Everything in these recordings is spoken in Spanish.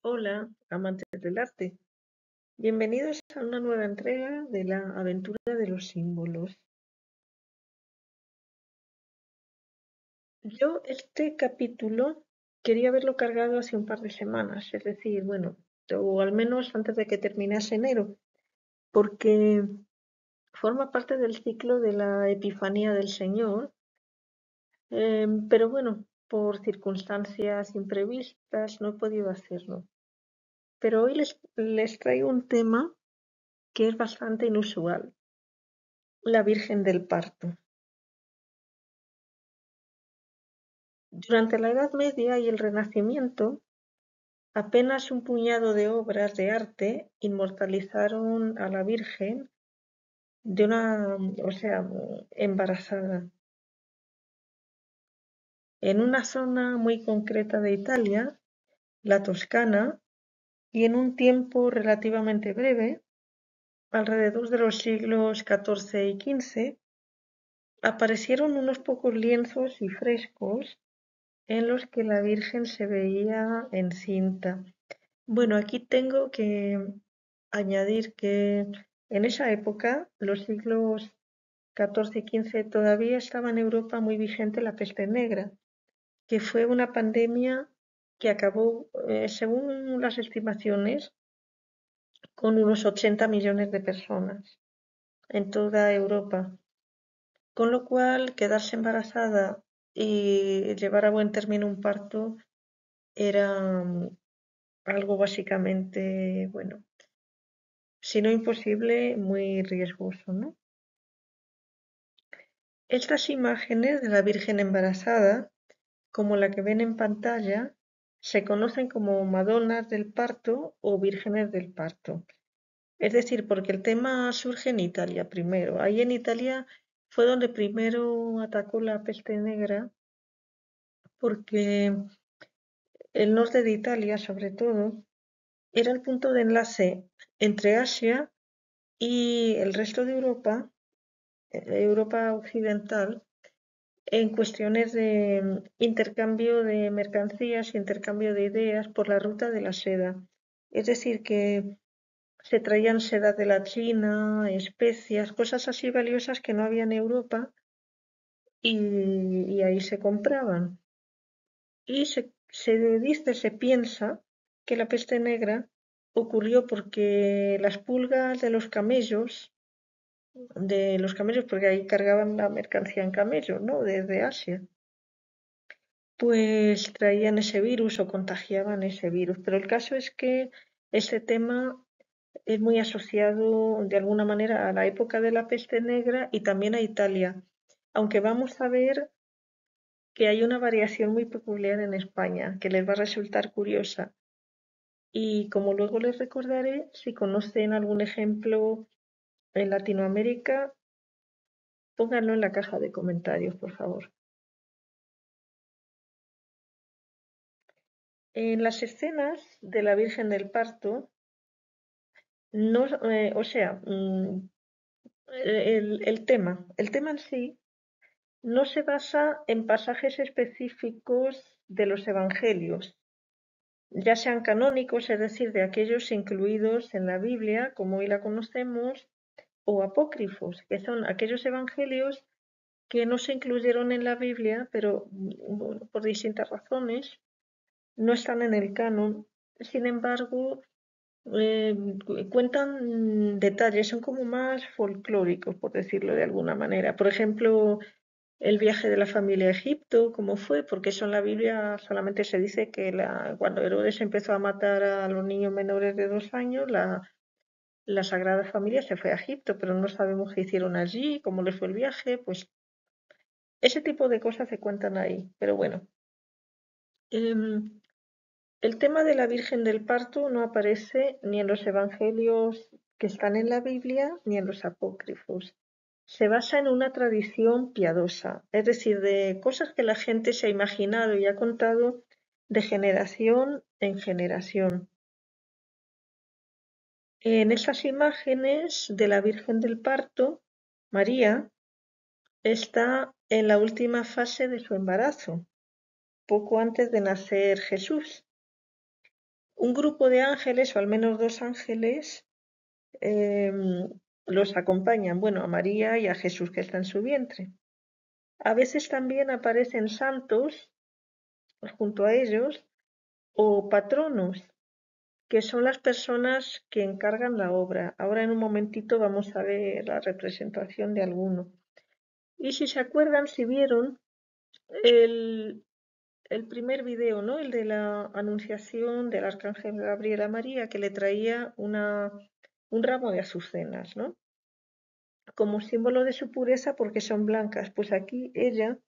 Hola, amantes del arte. Bienvenidos a una nueva entrega de la aventura de los símbolos. Yo este capítulo quería haberlo cargado hace un par de semanas, es decir, bueno, o al menos antes de que terminase enero, porque forma parte del ciclo de la Epifanía del Señor, pero bueno, por circunstancias imprevistas no he podido hacerlo. Pero hoy les traigo un tema que es bastante inusual, la Virgen del Parto. Durante la Edad Media y el Renacimiento, apenas un puñado de obras de arte inmortalizaron a la Virgen embarazada. En una zona muy concreta de Italia, la Toscana, y en un tiempo relativamente breve, alrededor de los siglos XIV y XV, aparecieron unos pocos lienzos y frescos en los que la Virgen se veía encinta. Bueno, aquí tengo que añadir que en esa época, los siglos XIV y XV, todavía estaba en Europa muy vigente la peste negra, que fue una pandemia que acabó, según las estimaciones, con unos 80 millones de personas en toda Europa. Con lo cual, quedarse embarazada y llevar a buen término un parto era algo básicamente, bueno, si no imposible, muy riesgoso, ¿no? Estas imágenes de la Virgen embarazada, como la que ven en pantalla, se conocen como Madonas del Parto o Vírgenes del Parto. Es decir, porque el tema surge en Italia primero. Ahí en Italia fue donde primero atacó la peste negra, porque el norte de Italia, sobre todo, era el punto de enlace entre Asia y el resto de Europa, Europa occidental, en cuestiones de intercambio de mercancías, intercambio de ideas por la ruta de la seda. Es decir, que se traían seda de la China, especias, cosas así valiosas que no había en Europa y ahí se compraban. Y se piensa que la peste negra ocurrió porque las pulgas de los camellos, porque ahí cargaban la mercancía en camellos, ¿no? Desde Asia, pues traían ese virus o contagiaban ese virus. Pero el caso es que este tema es muy asociado de alguna manera a la época de la peste negra y también a Italia, aunque vamos a ver que hay una variación muy peculiar en España que les va a resultar curiosa. Y como luego les recordaré, si conocen algún ejemplo en Latinoamérica, pónganlo en la caja de comentarios, por favor. En las escenas de la Virgen del Parto, no, el tema en sí no se basa en pasajes específicos de los evangelios, ya sean canónicos, es decir, de aquellos incluidos en la Biblia, como hoy la conocemos, o apócrifos, que son aquellos evangelios que no se incluyeron en la Biblia, pero bueno, por distintas razones no están en el canon. Sin embargo, eh, cuentan detalles, son como más folclóricos, por decirlo de alguna manera. Por ejemplo, el viaje de la familia a Egipto, cómo fue, porque eso en la Biblia solamente se dice que cuando Herodes empezó a matar a los niños menores de 2 años, la Sagrada Familia se fue a Egipto, pero no sabemos qué hicieron allí, cómo les fue el viaje, pues ese tipo de cosas se cuentan ahí. Pero bueno, em, el tema de la Virgen del Parto no aparece ni en los evangelios que están en la Biblia ni en los apócrifos. Se basa en una tradición piadosa, es decir, de cosas que la gente se ha imaginado y ha contado de generación en generación. En esas imágenes de la Virgen del Parto, María está en la última fase de su embarazo, poco antes de nacer Jesús. un grupo de ángeles, o al menos dos ángeles, em, los acompañan, bueno, a María y a Jesús que está en su vientre. A veces también aparecen santos junto a ellos o patronos, que son las personas que encargan la obra. Ahora en un momentito vamos a ver la representación de alguno. Y si se acuerdan, si vieron el, el primer video, ¿no? El de la anunciación del arcángel Gabriel a María, que le traía un ramo de azucenas, ¿no? Como símbolo de su pureza porque son blancas. Pues aquí ella,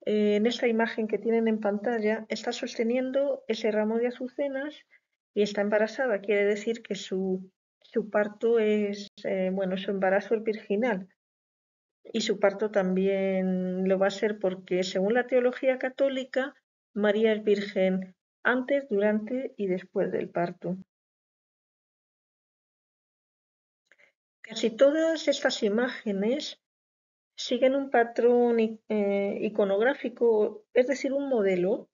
en esta imagen que tienen en pantalla, está sosteniendo ese ramo de azucenas y está embarazada. Quiere decir que su parto es, bueno, su embarazo es virginal. Y su parto también lo va a ser porque, según la teología católica, María es virgen antes, durante y después del parto. Casi todas estas imágenes siguen un patrón iconográfico, es decir, un modelo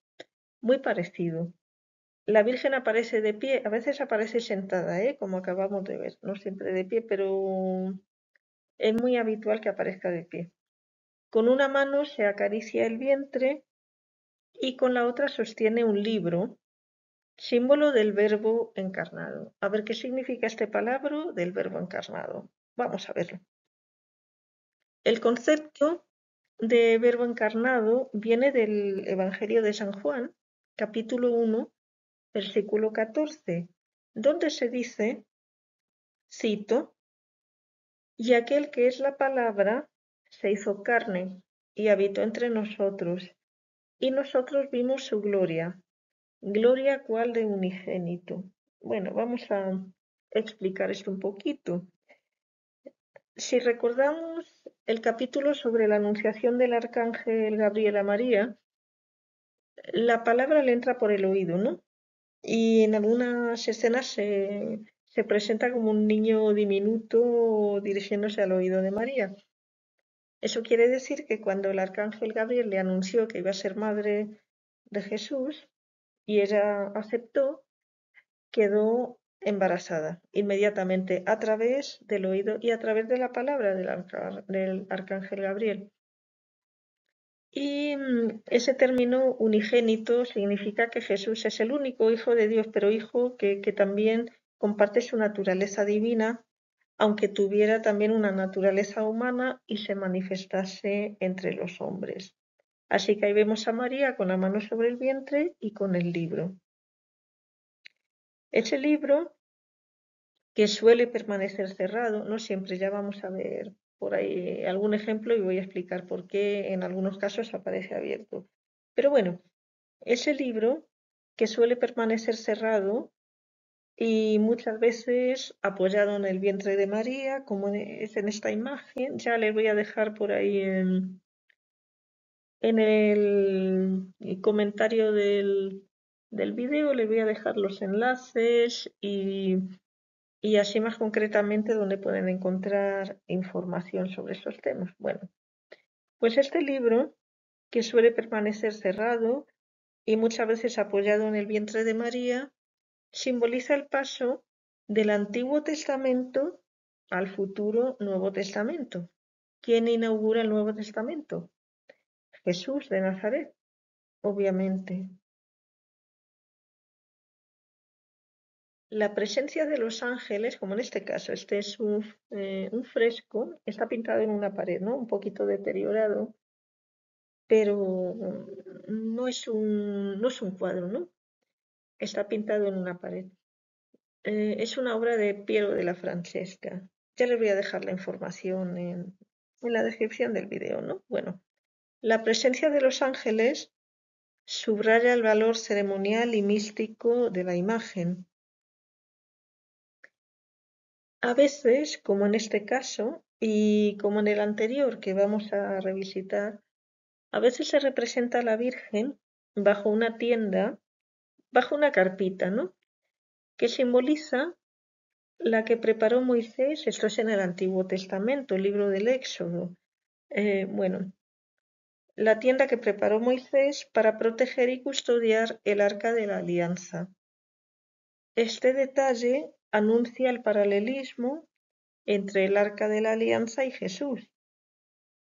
muy parecido. La Virgen aparece de pie, a veces aparece sentada, como acabamos de ver, no siempre de pie, pero es muy habitual que aparezca de pie. Con una mano se acaricia el vientre y con la otra sostiene un libro, símbolo del Verbo encarnado. A ver qué significa este palabra del Verbo encarnado. Vamos a verlo. El concepto de Verbo encarnado viene del Evangelio de San Juan, capítulo 1, versículo 14, donde se dice, cito, y aquel que es la palabra se hizo carne y habitó entre nosotros, y nosotros vimos su gloria, gloria cual de unigénito. Bueno, vamos a explicar esto un poquito. Si recordamos el capítulo sobre la anunciación del arcángel Gabriel a María, la palabra le entra por el oído, ¿no? Y en algunas escenas se presenta como un niño diminuto dirigiéndose al oído de María. Eso quiere decir que cuando el arcángel Gabriel le anunció que iba a ser madre de Jesús y ella aceptó, quedó embarazada inmediatamente a través del oído y a través de la palabra del arcángel Gabriel. Y ese término unigénito significa que Jesús es el único hijo de Dios, pero hijo que también comparte su naturaleza divina, aunque tuviera también una naturaleza humana y se manifestase entre los hombres. Así que ahí vemos a María con la mano sobre el vientre y con el libro. Ese libro, que suele permanecer cerrado, no siempre, ya vamos a ver por ahí algún ejemplo y voy a explicar por qué en algunos casos aparece abierto. Pero bueno, ese libro que suele permanecer cerrado y muchas veces apoyado en el vientre de María, como es en esta imagen, ya les voy a dejar por ahí en el comentario del vídeo, les voy a dejar los enlaces y así más concretamente donde pueden encontrar información sobre estos temas. Bueno, pues este libro, que suele permanecer cerrado y muchas veces apoyado en el vientre de María, simboliza el paso del Antiguo Testamento al futuro Nuevo Testamento. ¿Quién inaugura el Nuevo Testamento? Jesús de Nazaret, obviamente. La presencia de los ángeles, como en este caso, este es un fresco, está pintado en una pared, ¿no? Un poquito deteriorado, pero no es un cuadro, ¿no? Está pintado en una pared. Es una obra de Piero de la Francesca. Ya les voy a dejar la información en la descripción del video, ¿no? Bueno, la presencia de los ángeles subraya el valor ceremonial y místico de la imagen. A veces, como en este caso y como en el anterior que vamos a revisitar, a veces se representa a la Virgen bajo una tienda, bajo una carpita, ¿no? Que simboliza la que preparó Moisés, esto es en el Antiguo Testamento, el libro del Éxodo. Bueno, la tienda que preparó Moisés para proteger y custodiar el arca de la alianza. Este detalle anuncia el paralelismo entre el Arca de la Alianza y Jesús.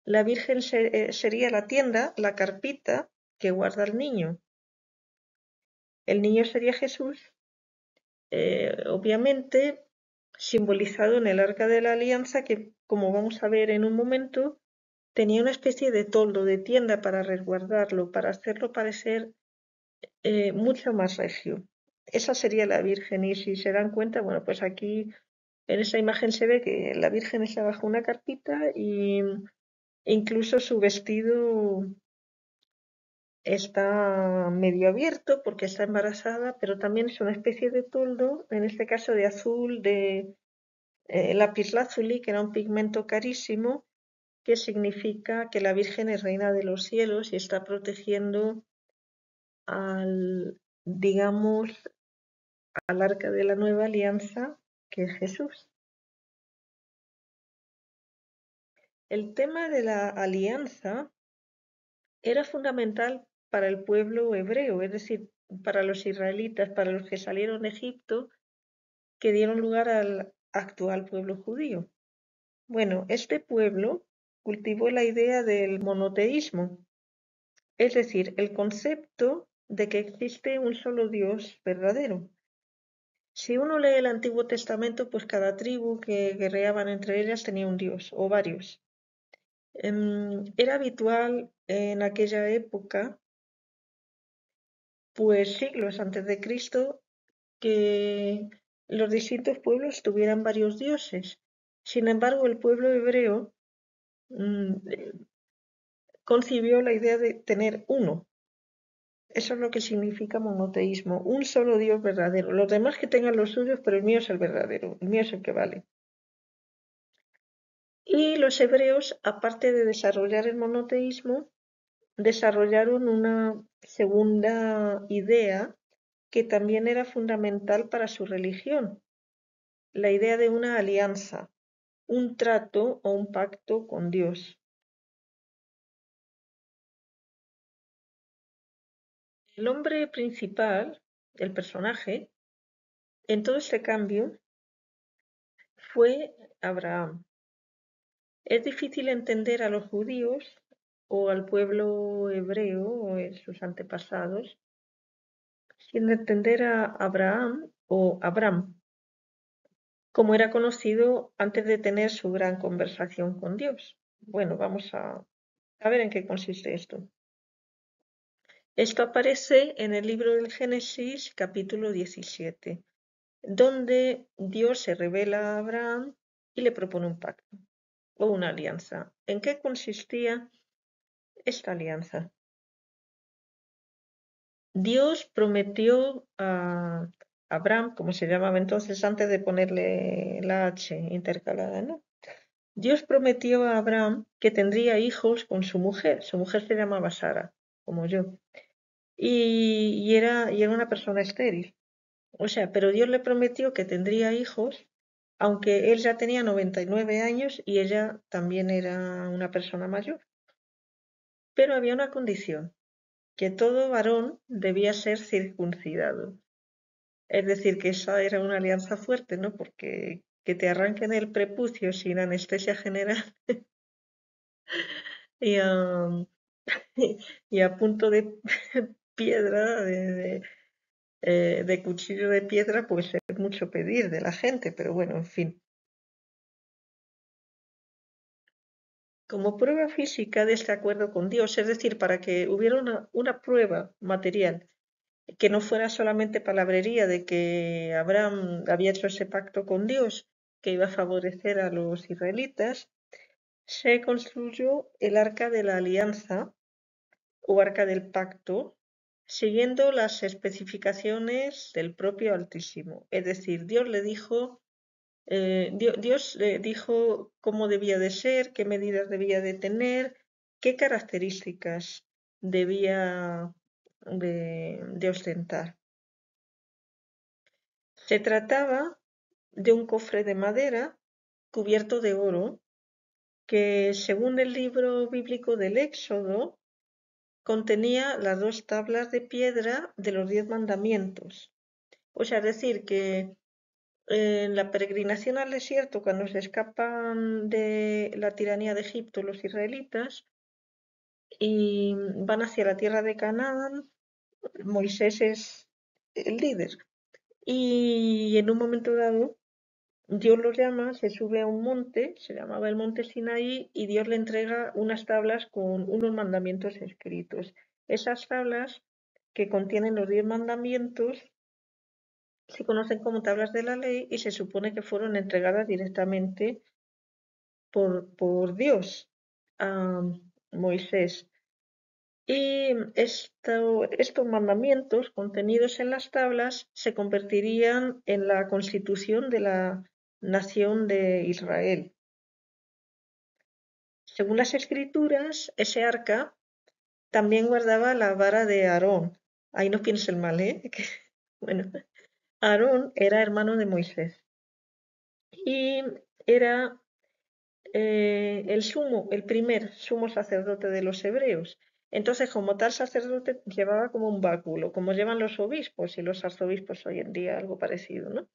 La Virgen sería la tienda, la carpita que guarda al niño. El niño sería Jesús, obviamente simbolizado en el Arca de la Alianza, que, como vamos a ver en un momento, tenía una especie de toldo, de tienda para resguardarlo, para hacerlo parecer mucho más regio. Esa sería la Virgen, y si se dan cuenta, bueno, pues aquí en esa imagen se ve que la Virgen está bajo una carpita y incluso su vestido está medio abierto porque está embarazada, pero también es una especie de toldo, en este caso de azul, de lapislázuli, que era un pigmento carísimo, que significa que la Virgen es reina de los cielos y está protegiendo al, digamos, al arca de la nueva alianza, que es Jesús. El tema de la alianza era fundamental para el pueblo hebreo, es decir, para los israelitas, para los que salieron de Egipto, que dieron lugar al actual pueblo judío. Bueno, este pueblo cultivó la idea del monoteísmo, es decir, el concepto de que existe un solo Dios verdadero. Si uno lee el Antiguo Testamento, pues cada tribu que guerreaban entre ellas tenía un dios o varios. Era habitual en aquella época, pues siglos antes de Cristo, que los distintos pueblos tuvieran varios dioses. Sin embargo, el pueblo hebreo concibió la idea de tener uno. Eso es lo que significa monoteísmo, un solo Dios verdadero. Los demás que tengan los suyos, pero el mío es el verdadero, el mío es el que vale. Y los hebreos, aparte de desarrollar el monoteísmo, desarrollaron una segunda idea que también era fundamental para su religión, la idea de una alianza, un trato o un pacto con Dios. El hombre principal, el personaje, en todo este cambio fue Abraham. Es difícil entender a los judíos o al pueblo hebreo o sus antepasados sin entender a Abraham o Abram, como era conocido antes de tener su gran conversación con Dios. Bueno, vamos a ver en qué consiste esto. Esto aparece en el libro del Génesis, capítulo 17, donde Dios se revela a Abraham y le propone un pacto o una alianza. ¿En qué consistía esta alianza? Dios prometió a Abraham, como se llamaba entonces antes de ponerle la H intercalada, ¿no? Dios prometió a Abraham que tendría hijos con su mujer. Su mujer se llamaba Sara, como yo, y era una persona estéril. O sea, pero Dios le prometió que tendría hijos, aunque él ya tenía 99 años y ella también era una persona mayor. Pero había una condición, que todo varón debía ser circuncidado. Es decir, que esa era una alianza fuerte, ¿no? Porque que te arranquen el prepucio sin anestesia general y a, y a punto de piedra, de cuchillo de piedra, pues es mucho pedir de la gente, pero bueno, en fin. Como prueba física de este acuerdo con Dios, es decir, para que hubiera una prueba material, que no fuera solamente palabrería de que Abraham había hecho ese pacto con Dios, que iba a favorecer a los israelitas, se construyó el Arca de la Alianza o Arca del Pacto, siguiendo las especificaciones del propio Altísimo. Es decir, Dios le dijo cómo debía de ser, qué medidas debía de tener, qué características debía de ostentar. Se trataba de un cofre de madera cubierto de oro que, según el libro bíblico del Éxodo, contenía las 2 tablas de piedra de los 10 mandamientos O sea, es decir, que en la peregrinación al desierto, cuando se escapan de la tiranía de Egipto los israelitas y van hacia la tierra de Canaán, Moisés es el líder. Y en un momento dado, Dios los llama, se sube a un monte, se llamaba el monte Sinaí, y Dios le entrega unas tablas con unos mandamientos escritos. Esas tablas que contienen los 10 mandamientos se conocen como tablas de la ley y se supone que fueron entregadas directamente por Dios a Moisés. Y estos mandamientos contenidos en las tablas se convertirían en la constitución de la nación de Israel. Según las escrituras, ese arca también guardaba la vara de Aarón. Ahí no piensen mal, ¿eh? Bueno, Aarón era hermano de Moisés y era el primer sumo sacerdote de los hebreos. Entonces, como tal sacerdote, llevaba como un báculo, como llevan los obispos y los arzobispos hoy en día, algo parecido, ¿no?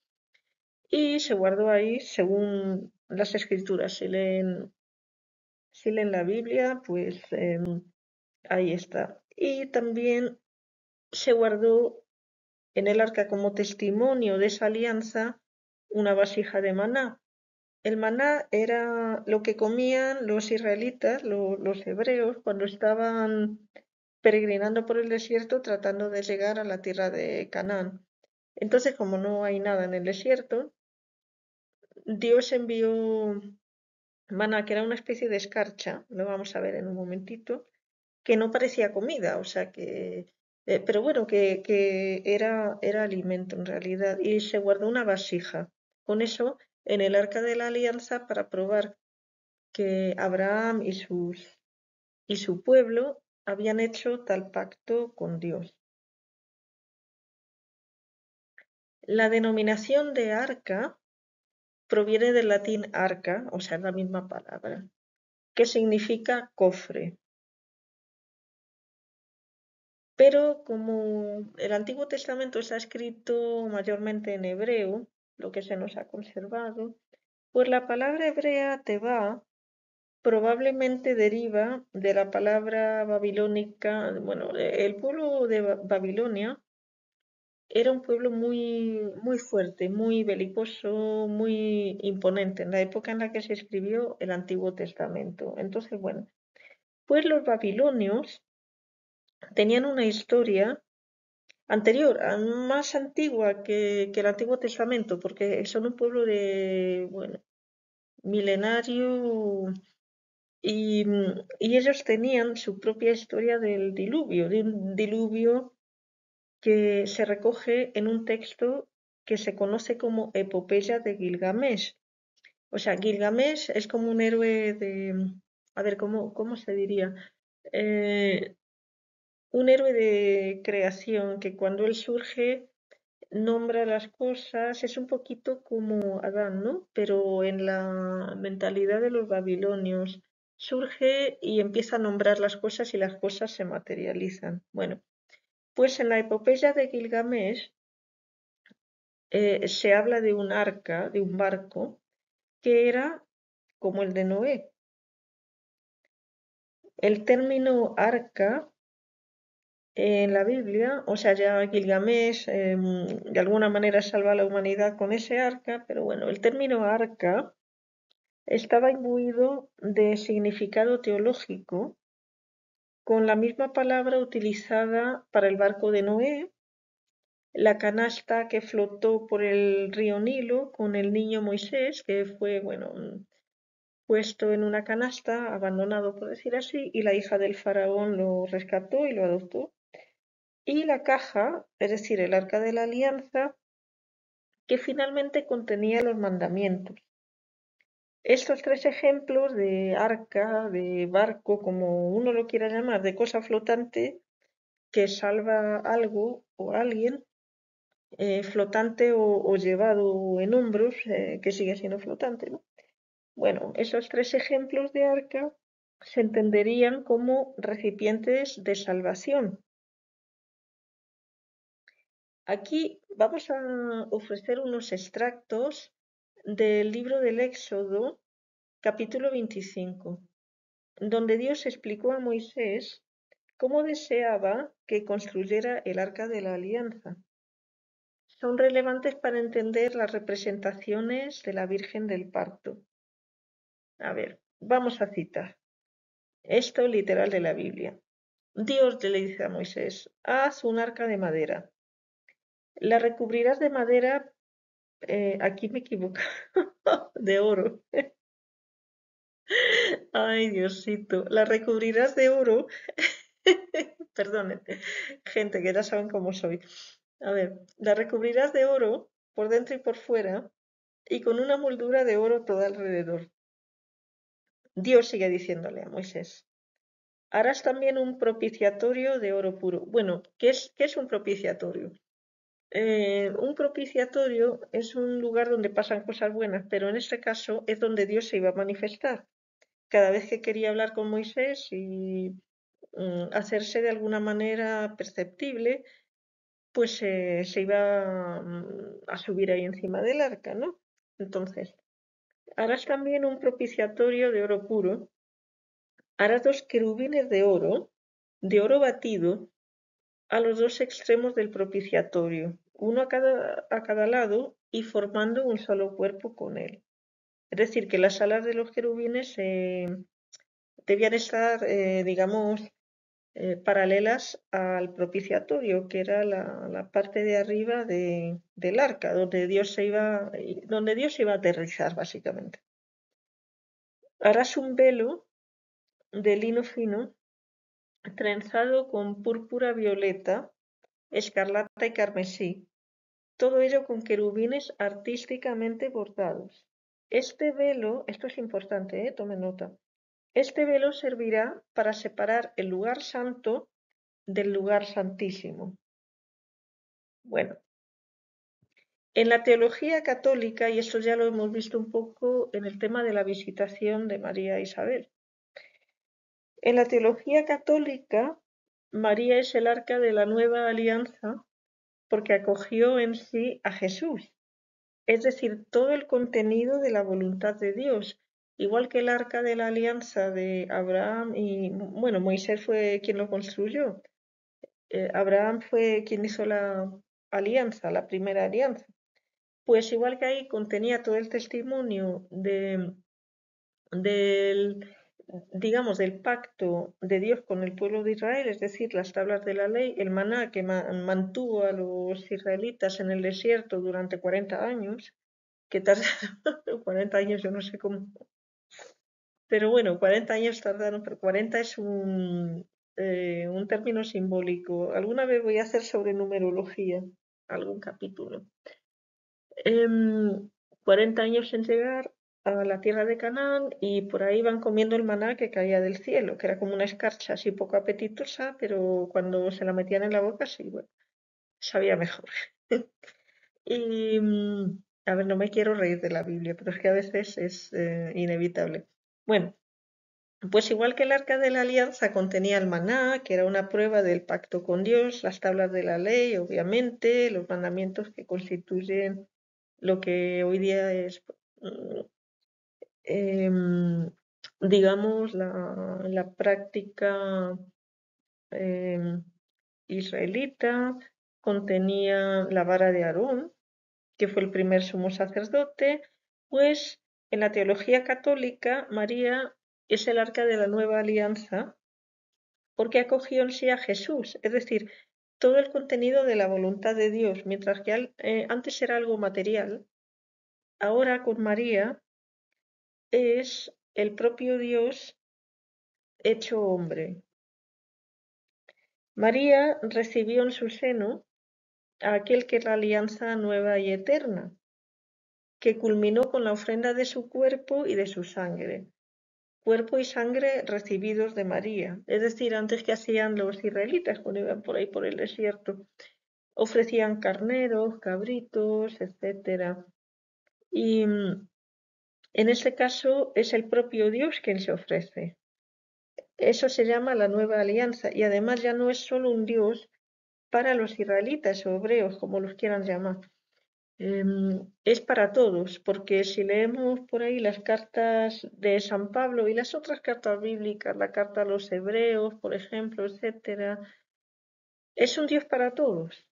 Y se guardó ahí según las escrituras. Si leen la Biblia, pues ahí está. Y también se guardó en el arca como testimonio de esa alianza una vasija de maná. El maná era lo que comían los israelitas, los hebreos, cuando estaban peregrinando por el desierto tratando de llegar a la tierra de Canaán. Entonces, como no hay nada en el desierto, Dios envió maná, que era una especie de escarcha, lo vamos a ver en un momentito, que no parecía comida, o sea que, pero bueno, que era alimento en realidad, y se guardó una vasija. Con eso, en el arca de la alianza, para probar que Abraham y su pueblo habían hecho tal pacto con Dios. La denominación de arca proviene del latín arca, o sea, es la misma palabra, que significa cofre. Pero como el Antiguo Testamento está escrito mayormente en hebreo, lo que se nos ha conservado, pues la palabra hebrea teba probablemente deriva de la palabra babilónica. Bueno, el pueblo de Babilonia era un pueblo muy fuerte, muy belicoso, muy imponente en la época en la que se escribió el Antiguo Testamento. Entonces, bueno, pues los babilonios tenían una historia anterior, más antigua que el Antiguo Testamento, porque son un pueblo de, bueno, milenario y ellos tenían su propia historia del diluvio, de un diluvio que se recoge en un texto que se conoce como Epopeya de Gilgamesh. O sea, Gilgamesh es como un héroe de, a ver, ¿cómo se diría? Eh, un héroe de creación que cuando él surge nombra las cosas, es un poquito como Adán, ¿no? Pero en la mentalidad de los babilonios surge y empieza a nombrar las cosas y las cosas se materializan. Bueno, pues en la epopeya de Gilgamesh se habla de un arca, de un barco, que era como el de Noé. El término arca en la Biblia, o sea, ya Gilgamesh de alguna manera salva a la humanidad con ese arca, pero bueno, el término arca estaba imbuido de significado teológico con la misma palabra utilizada para el barco de Noé, la canasta que flotó por el río Nilo con el niño Moisés, que fue, bueno, puesto en una canasta, abandonado por decir así, y la hija del faraón lo rescató y lo adoptó. Y la caja, es decir, el arca de la alianza, que finalmente contenía los mandamientos. Estos tres ejemplos de arca, de barco, como uno lo quiera llamar, de cosa flotante que salva algo o alguien, flotante o llevado en hombros, que sigue siendo flotante, ¿no? Bueno, esos tres ejemplos de arca se entenderían como recipientes de salvación. Aquí vamos a ofrecer unos extractos del libro del Éxodo, capítulo 25, donde Dios explicó a Moisés cómo deseaba que construyera el arca de la alianza. Son relevantes para entender las representaciones de la Virgen del Parto. A ver, vamos a citar esto literal de la Biblia. Dios le dice a Moisés: haz un arca de madera. La recubrirás de madera, aquí me equivoco, de oro. Ay, Diosito, la recubrirás de oro. Perdonen, gente, que ya saben cómo soy. A ver, la recubrirás de oro por dentro y por fuera, y con una moldura de oro todo alrededor. Dios sigue diciéndole a Moisés: harás también un propiciatorio de oro puro. Bueno, ¿qué es un propiciatorio? Un propiciatorio es un lugar donde pasan cosas buenas, pero en este caso es donde Dios se iba a manifestar. Cada vez que quería hablar con Moisés y hacerse de alguna manera perceptible, pues se iba a subir ahí encima del arca, ¿no? Entonces, harás también un propiciatorio de oro puro, harás dos querubines de oro batido, a los dos extremos del propiciatorio, uno a cada lado y formando un solo cuerpo con él. Es decir, que las alas de los querubines debían estar, digamos, paralelas al propiciatorio, que era la parte de arriba del arca, donde Dios iba a aterrizar, básicamente. Harás un velo de lino fino, trenzado con púrpura violeta, escarlata y carmesí, todo ello con querubines artísticamente bordados. Este velo, esto es importante, tome nota, este velo servirá para separar el lugar santo del lugar santísimo. Bueno, en la teología católica, y esto ya lo hemos visto un poco en el tema de la visitación de María a Isabel, en la teología católica, María es el arca de la nueva alianza porque acogió en sí a Jesús, es decir, todo el contenido de la voluntad de Dios, igual que el arca de la alianza de Abraham y, bueno, Moisés fue quien lo construyó, Abraham fue quien hizo la alianza, la primera alianza. Pues igual que ahí contenía todo el testimonio del, digamos, del pacto de Dios con el pueblo de Israel, es decir, las tablas de la ley, el maná que mantuvo a los israelitas en el desierto durante 40 años, que tardaron 40 años, yo no sé cómo, pero bueno, 40 años tardaron, pero 40 es un término simbólico. Alguna vez voy a hacer sobre numerología, algún capítulo. 40 años en llegar a la tierra de Canaán y por ahí van comiendo el maná que caía del cielo, que era como una escarcha así poco apetitosa, pero cuando se la metían en la boca, sí, bueno, sabía mejor. Y, a ver, no me quiero reír de la Biblia, pero es que a veces es inevitable. Bueno, pues igual que el arca de la alianza contenía el maná, que era una prueba del pacto con Dios, las tablas de la ley, obviamente, los mandamientos que constituyen lo que hoy día es, mm, em, digamos, la práctica em, israelita, contenía la vara de Aarón, que fue el primer sumo sacerdote, pues en la teología católica María es el arca de la nueva alianza porque acogió en sí a Jesús, es decir, todo el contenido de la voluntad de Dios, mientras que antes era algo material, ahora con María es el propio Dios hecho hombre. María recibió en su seno a aquel que es la alianza nueva y eterna, que culminó con la ofrenda de su cuerpo y de su sangre. Cuerpo y sangre recibidos de María, es decir, antes que hacían los israelitas cuando iban por ahí por el desierto, ofrecían carneros, cabritos, etcétera. Y en este caso es el propio Dios quien se ofrece. Eso se llama la nueva alianza y además ya no es solo un Dios para los israelitas o hebreos, como los quieran llamar. Es para todos, porque si leemos por ahí las cartas de San Pablo y las otras cartas bíblicas, la carta a los hebreos, por ejemplo, etcétera, es un Dios para todos.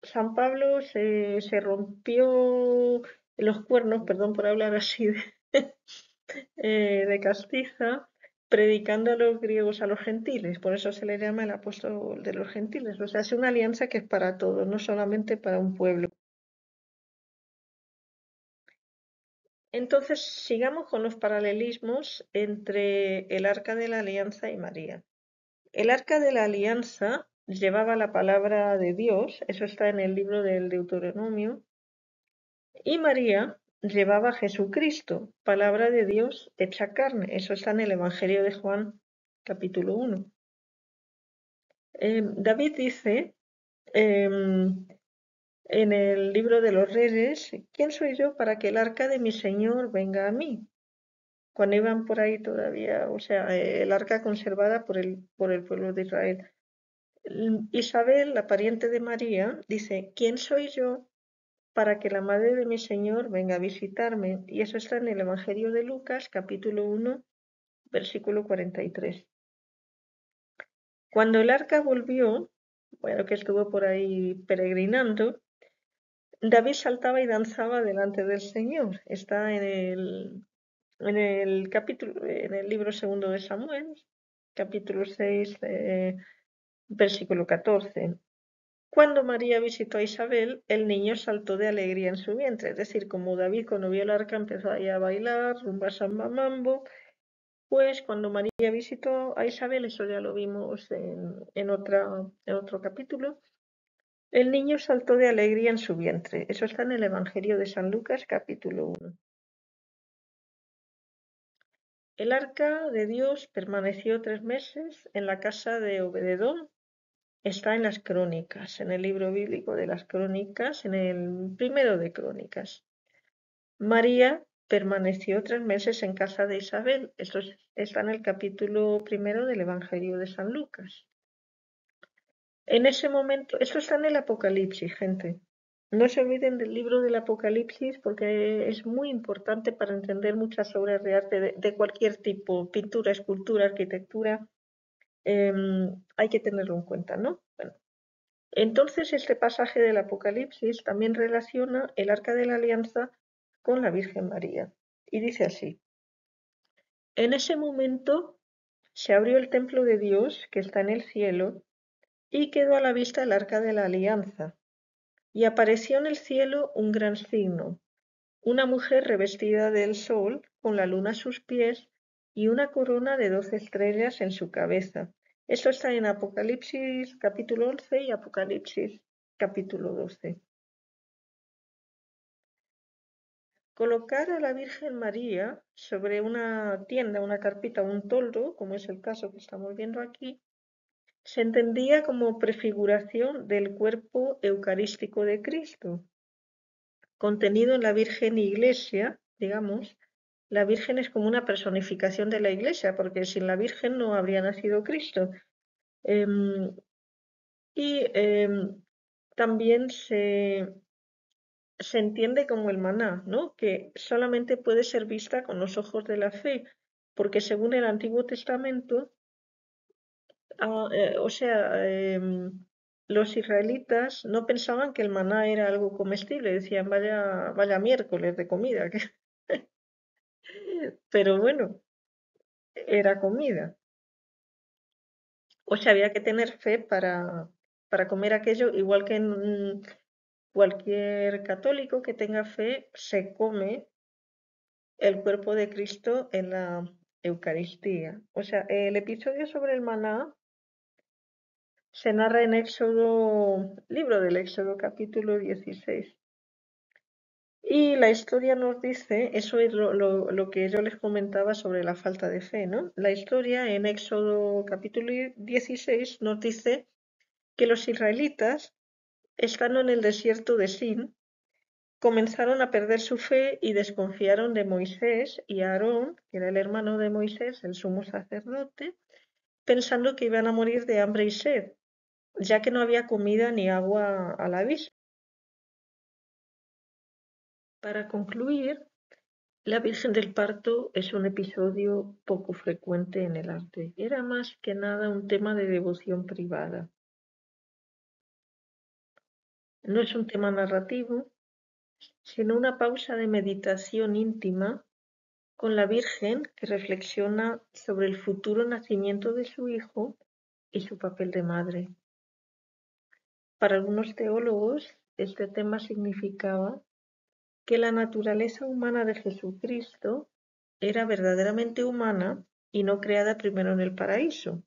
San Pablo se rompió los cuernos, perdón por hablar así de castiza, predicando a los griegos, a los gentiles. Por eso se le llama el apóstol de los gentiles. O sea, es una alianza que es para todos, no solamente para un pueblo. Entonces, sigamos con los paralelismos entre el Arca de la Alianza y María. El Arca de la Alianza llevaba la palabra de Dios, eso está en el libro del Deuteronomio, y María llevaba a Jesucristo, palabra de Dios hecha carne, eso está en el Evangelio de Juan, capítulo 1. David dice en el libro de los Reyes, ¿quién soy yo para que el arca de mi Señor venga a mí? Cuando iban por ahí todavía, o sea, el arca conservada por el pueblo de Israel. Isabel, la pariente de María, dice, ¿quién soy yo para que la madre de mi Señor venga a visitarme? Y eso está en el Evangelio de Lucas, capítulo 1, versículo 43. Cuando el arca volvió, bueno, que estuvo por ahí peregrinando, David saltaba y danzaba delante del Señor. Está en el capítulo, en el libro segundo de Samuel, capítulo 6, versículo 14. Cuando María visitó a Isabel, el niño saltó de alegría en su vientre. Es decir, como David cuando vio el arca empezó ahí a bailar, rumba samba mambo, pues cuando María visitó a Isabel, eso ya lo vimos en otro capítulo, el niño saltó de alegría en su vientre. Eso está en el Evangelio de San Lucas, capítulo 1. El arca de Dios permaneció 3 meses en la casa de Obededón. Está en las Crónicas, en el libro bíblico de las Crónicas, en el primero de Crónicas. María permaneció 3 meses en casa de Isabel. Esto está en el capítulo primero del Evangelio de San Lucas. En ese momento, esto está en el Apocalipsis, gente. No se olviden del libro del Apocalipsis porque es muy importante para entender muchas obras de arte de cualquier tipo, pintura, escultura, arquitectura. Hay que tenerlo en cuenta, ¿no? Bueno, entonces este pasaje del Apocalipsis también relaciona el Arca de la Alianza con la Virgen María. Y dice así, en ese momento se abrió el templo de Dios que está en el cielo y quedó a la vista el Arca de la Alianza. Y apareció en el cielo un gran signo, una mujer revestida del sol, con la luna a sus pies y una corona de 12 estrellas en su cabeza. Esto está en Apocalipsis capítulo 11 y Apocalipsis capítulo 12. Colocar a la Virgen María sobre una tienda, una carpita, un toldo, como es el caso que estamos viendo aquí, se entendía como prefiguración del cuerpo eucarístico de Cristo, contenido en la Virgen Iglesia, digamos. La Virgen es como una personificación de la Iglesia, porque sin la Virgen no habría nacido Cristo. Em, y también se entiende como el maná, ¿no? Que solamente puede ser vista con los ojos de la fe, porque según el Antiguo Testamento, o sea, los israelitas no pensaban que el maná era algo comestible, decían vaya miércoles de comida, pero bueno, era comida. O sea, había que tener fe para comer aquello, igual que en cualquier católico que tenga fe se come el cuerpo de Cristo en la Eucaristía. O sea, el episodio sobre el maná se narra en Éxodo, libro del Éxodo, capítulo 16. Y la historia nos dice, eso es lo que yo les comentaba sobre la falta de fe, ¿no? La historia en Éxodo capítulo 16 nos dice que los israelitas, estando en el desierto de Sin, comenzaron a perder su fe y desconfiaron de Moisés y Aarón, que era el hermano de Moisés, el sumo sacerdote, pensando que iban a morir de hambre y sed. ya que no había comida ni agua a la vista. Para concluir, la Virgen del Parto es un episodio poco frecuente en el arte. Era más que nada un tema de devoción privada. No es un tema narrativo, sino una pausa de meditación íntima con la Virgen que reflexiona sobre el futuro nacimiento de su hijo y su papel de madre. Para algunos teólogos, este tema significaba que la naturaleza humana de Jesucristo era verdaderamente humana y no creada primero en el paraíso,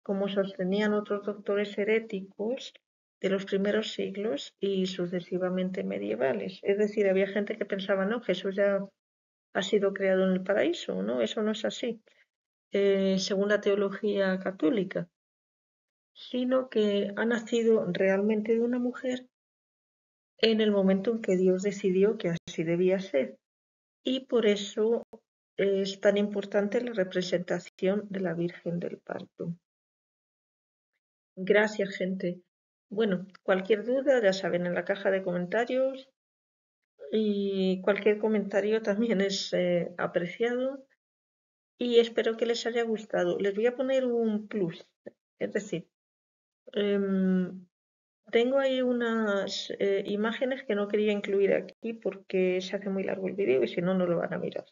como sostenían otros doctores heréticos de los primeros siglos y sucesivamente medievales. Es decir, había gente que pensaba, no, Jesús ya ha sido creado en el paraíso, ¿no? Eso no es así, según la teología católica, sino que ha nacido realmente de una mujer en el momento en que Dios decidió que así debía ser. Y por eso es tan importante la representación de la Virgen del Parto. Gracias, gente. Bueno, cualquier duda, ya saben, en la caja de comentarios y cualquier comentario también es apreciado y espero que les haya gustado. Les voy a poner un plus, es decir, em, tengo ahí unas imágenes que no quería incluir aquí porque se hace muy largo el vídeo y si no, no lo van a mirar.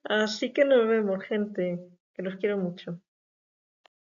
Así que nos vemos, gente, que los quiero mucho.